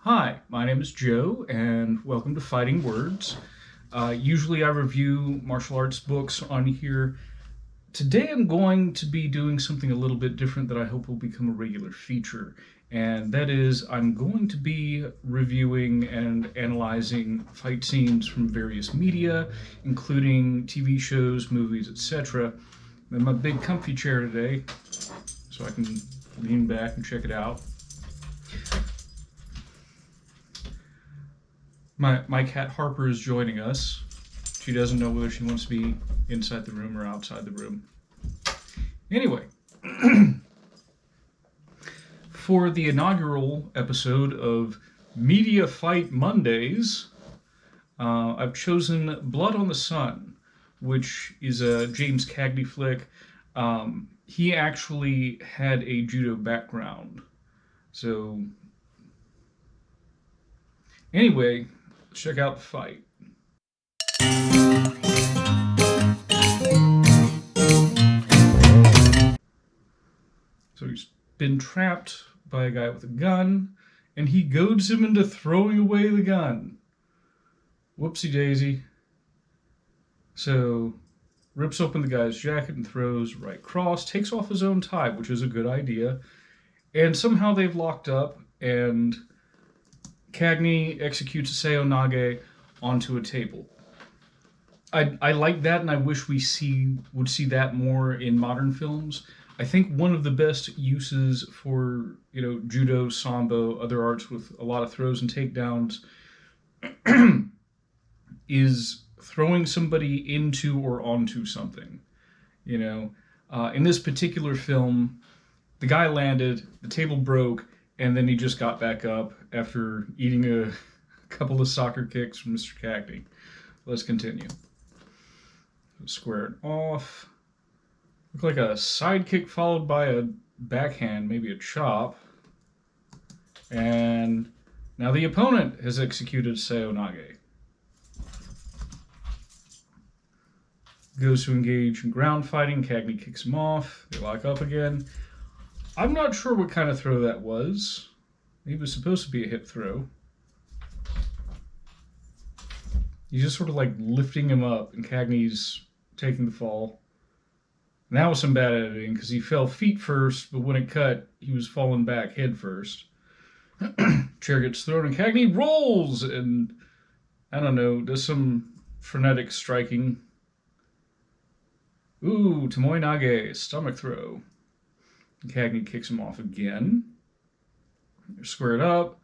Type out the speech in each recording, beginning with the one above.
Hi, my name is Joe, and welcome to Fighting Words. Usually I review martial arts books on here. Today I'm going to be doing something a little bit different that I hope will become a regular feature, and that is I'm going to be reviewing and analyzing fight scenes from various media, including TV shows, movies, etc. I'm in my big comfy chair today, so I can lean back and check it out. My cat Harper is joining us. She doesn't know whether she wants to be inside the room or outside the room. Anyway, for the inaugural episode of Media Fight Mondays, I've chosen Blood on the Sun, which is a James Cagney flick. He actually had a judo background. So, anyway, let's check out the fight. So he's been trapped by a guy with a gun, and he goads him into throwing away the gun. Whoopsie daisy. So, rips open the guy's jacket and throws right cross, takes off his own tie, which is a good idea. And somehow they've locked up, and Cagney executes a Seo Nage onto a table. I like that, and I wish would see that more in modern films. I think one of the best uses for judo, sambo, other arts with a lot of throws and takedowns is throwing somebody into or onto something. In this particular film, the guy landed, the table broke, and then he just got back up after eating a couple of soccer kicks from Mr. Cagney. Let's continue. Square it off. Look like a side kick followed by a backhand, maybe a chop. And now the opponent has executed Seo Nage. Goes to engage in ground fighting. Cagney kicks him off. They lock up again. I'm not sure what kind of throw that was. It was supposed to be a hip throw. He's just sort of like lifting him up, and Cagney's taking the fall. And that was some bad editing, because he fell feet first, but when it cut, he was falling back head first. Chair gets thrown, and Cagney rolls, and I don't know, does some frenetic striking. Ooh, Tomoe Nage, stomach throw. Cagney kicks him off again. They're squared up.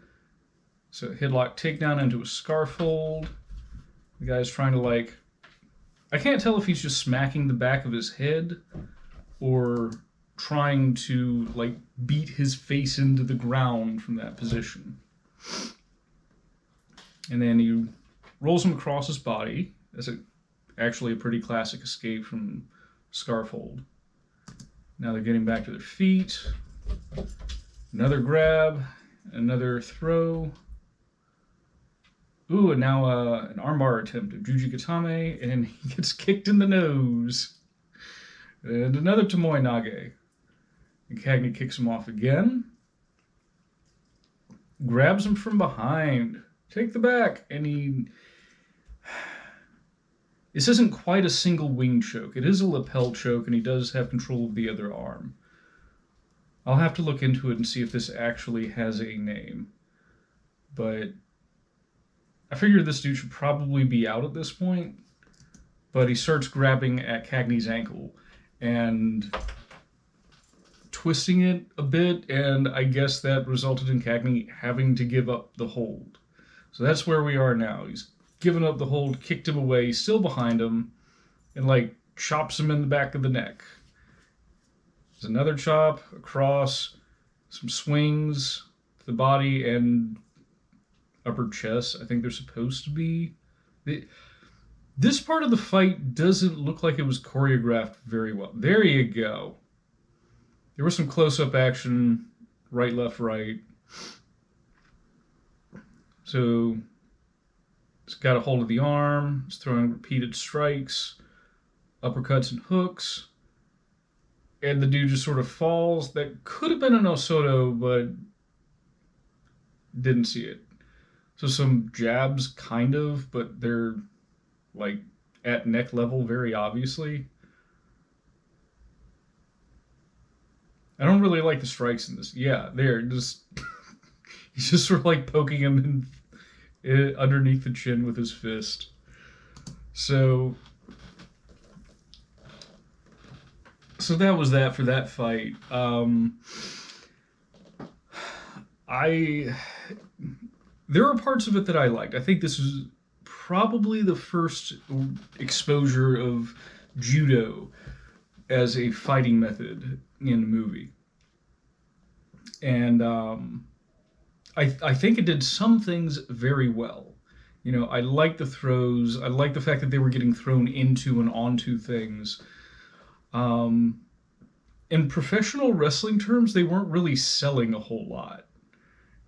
So headlock takedown into a scarf hold. The guy's trying to I can't tell if he's just smacking the back of his head or trying to beat his face into the ground from that position. And then he rolls him across his body. That's actually a pretty classic escape from scarf hold. Now they're getting back to their feet. Another grab, another throw. Ooh, and now an armbar attempt of Juji Gatame, and he gets kicked in the nose. And another Tomoe Nage. And Cagney kicks him off again. Grabs him from behind. Take the back. And this isn't quite a single wing choke. It is a lapel choke, and he does have control of the other arm. I'll have to look into it and see if this actually has a name. But I figured this dude should probably be out at this point. But he starts grabbing at Cagney's ankle and twisting it a bit, and I guess that resulted in Cagney having to give up the hold. So that's where we are now. He's given up the hold, kicked him away, he's still behind him, and chops him in the back of the neck. There's another chop across, some swings to the body and upper chest. I think they're supposed to be. This part of the fight doesn't look like it was choreographed very well. There you go. There was some close-up action, right, left, right. So he's got a hold of the arm. He's throwing repeated strikes, uppercuts and hooks. And the dude just sort of falls. That could have been an Osoto, but didn't see it. So some jabs, kind of, but they're like at neck level very obviously. I don't really like the strikes in this. Yeah, they're just he's just sort of like poking him underneath the chin with his fist. So that was that for that fight. I there are parts of it that I liked. I think this was probably the first exposure of judo as a fighting method in a movie, and I think it did some things very well. You know, I like the throws. I like the fact that they were getting thrown into and onto things. Um, in professional wrestling terms, they weren't really selling a whole lot.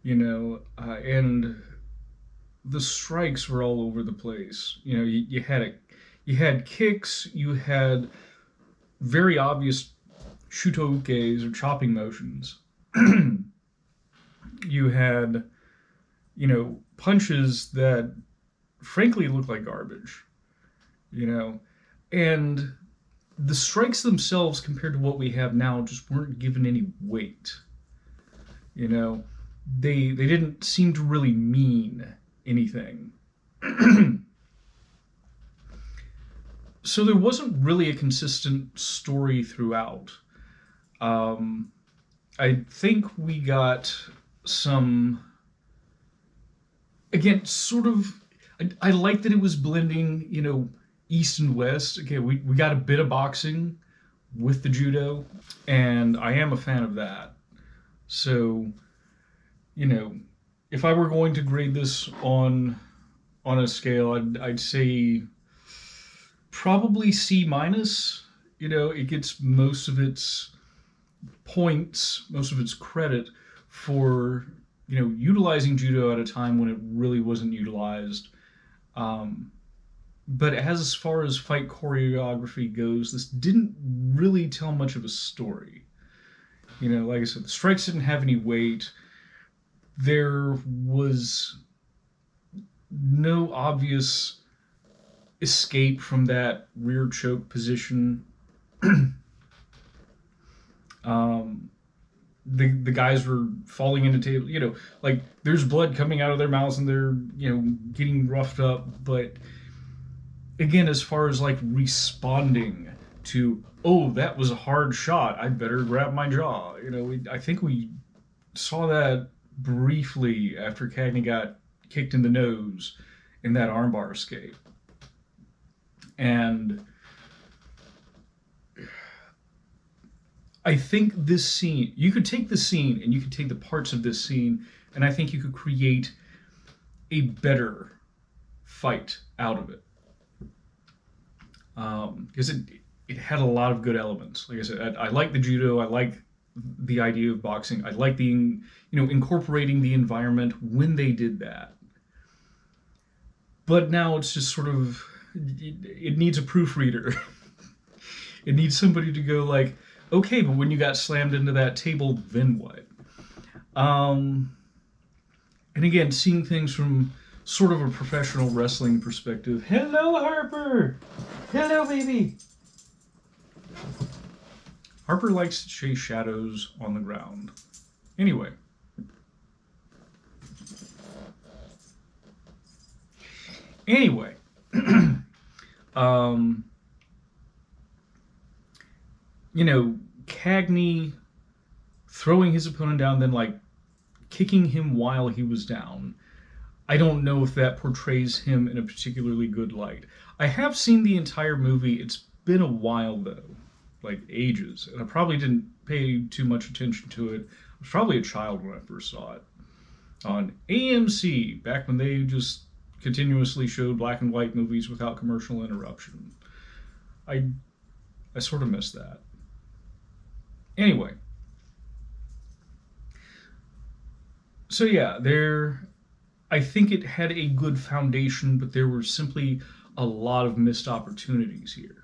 You know, and the strikes were all over the place. You know, you had kicks, you had very obvious shutokes or chopping motions. You had, you know, punches that frankly looked like garbage. You know, and the strikes themselves compared to what we have now just weren't given any weight. You know, they didn't seem to really mean anything. So there wasn't really a consistent story throughout. Um, I think we got some, again, sort of. I like that it was blending, you know, East and West. Okay, we got a bit of boxing with the judo, and I am a fan of that. So, you know, if I were going to grade this on a scale, I'd say probably C minus. You know, it gets most of its points, most of its credit for, you know, utilizing judo at a time when it really wasn't utilized. Um, but as far as fight choreography goes, this didn't really tell much of a story. You know, like I said, the strikes didn't have any weight. There was no obvious escape from that rear choke position. The guys were falling into table. You know, like there's blood coming out of their mouths and they're, you know, getting roughed up. But again, as far as like responding to, oh, that was a hard shot, I better grab my jaw. You know, I think we saw that briefly after Cagney got kicked in the nose in that armbar escape. And I think this scene, you could take the scene and you could take the parts of this scene, and I think you could create a better fight out of it. Because it had a lot of good elements. Like I said, I like the judo. I like the idea of boxing. I like the, you know, incorporating the environment when they did that. But now it's just sort of, it needs a proofreader. It needs somebody to go like, okay, but when you got slammed into that table, then what? And again, seeing things from sort of a professional wrestling perspective. Hello, Harper! Hello, baby! Harper likes to chase shadows on the ground. Anyway. You know, Cagney throwing his opponent down, then like kicking him while he was down. I don't know if that portrays him in a particularly good light. I have seen the entire movie. It's been a while though, like ages, and I probably didn't pay too much attention to it. I was probably a child when I first saw it on AMC back when they just continuously showed black and white movies without commercial interruption. I sort of missed that. Anyway, so yeah, I think it had a good foundation, but there were simply a lot of missed opportunities here.